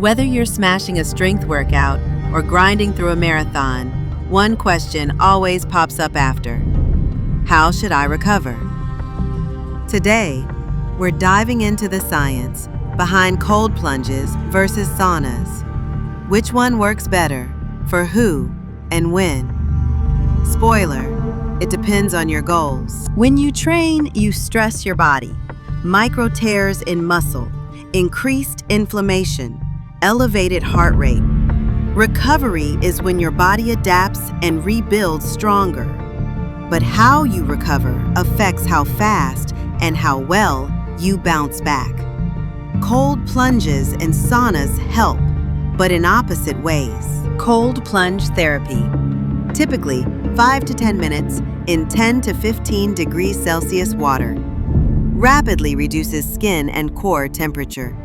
Whether you're smashing a strength workout or grinding through a marathon, one question always pops up after: how should I recover? Today, we're diving into the science behind cold plunges versus saunas. Which one works better, for who, and when? Spoiler, it depends on your goals. When you train, you stress your body. Micro tears in muscle, increased inflammation, elevated heart rate. Recovery is when your body adapts and rebuilds stronger. But how you recover affects how fast and how well you bounce back. Cold plunges and saunas help, but in opposite ways. Cold plunge therapy. Typically, 5 to 10 minutes in 10 to 15 degrees Celsius water. Rapidly reduces skin and core temperature.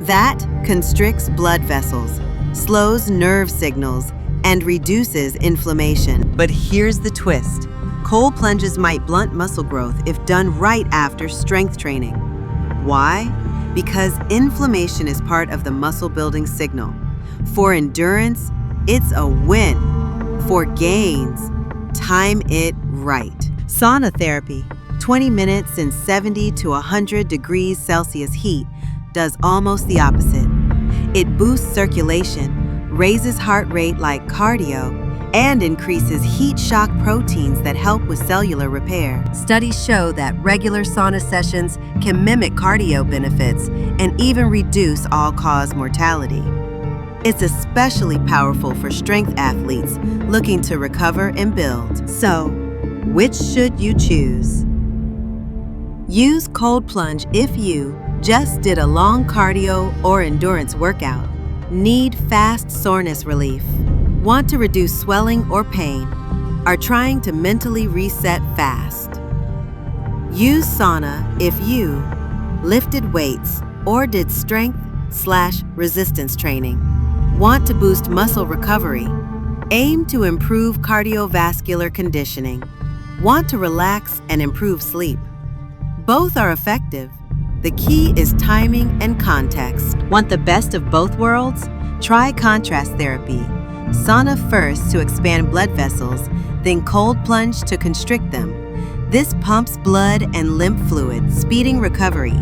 That constricts blood vessels, slows nerve signals, and reduces inflammation. But here's the twist. Cold plunges might blunt muscle growth if done right after strength training. Why? Because inflammation is part of the muscle building signal. For endurance, it's a win. For gains, time it right. Sauna therapy, 20 minutes in 70 to 100 degrees Celsius heat, does almost the opposite. It boosts circulation, raises heart rate like cardio, and increases heat shock proteins that help with cellular repair. Studies show that regular sauna sessions can mimic cardio benefits and even reduce all-cause mortality. It's especially powerful for strength athletes looking to recover and build. So, which should you choose? Use cold plunge if you just did a long cardio or endurance workout, need fast soreness relief, want to reduce swelling or pain, are trying to mentally reset fast. Use sauna if you lifted weights or did strength/resistance training, want to boost muscle recovery, aim to improve cardiovascular conditioning, want to relax and improve sleep. Both are effective. The key is timing and context. Want the best of both worlds? Try contrast therapy. Sauna first to expand blood vessels, then cold plunge to constrict them. This pumps blood and lymph fluid, speeding recovery.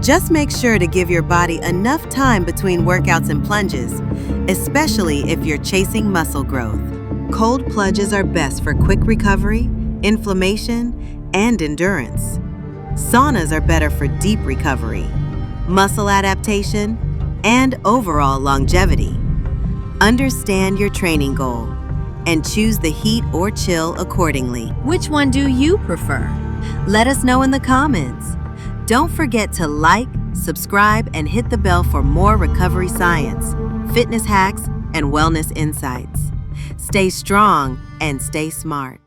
Just make sure to give your body enough time between workouts and plunges, especially if you're chasing muscle growth. Cold plunges are best for quick recovery, inflammation, and endurance. Saunas are better for deep recovery, muscle adaptation, and overall longevity. Understand your training goal and choose the heat or chill accordingly. Which one do you prefer? Let us know in the comments. Don't forget to like, subscribe, and hit the bell for more recovery science, fitness hacks, and wellness insights. Stay strong and stay smart.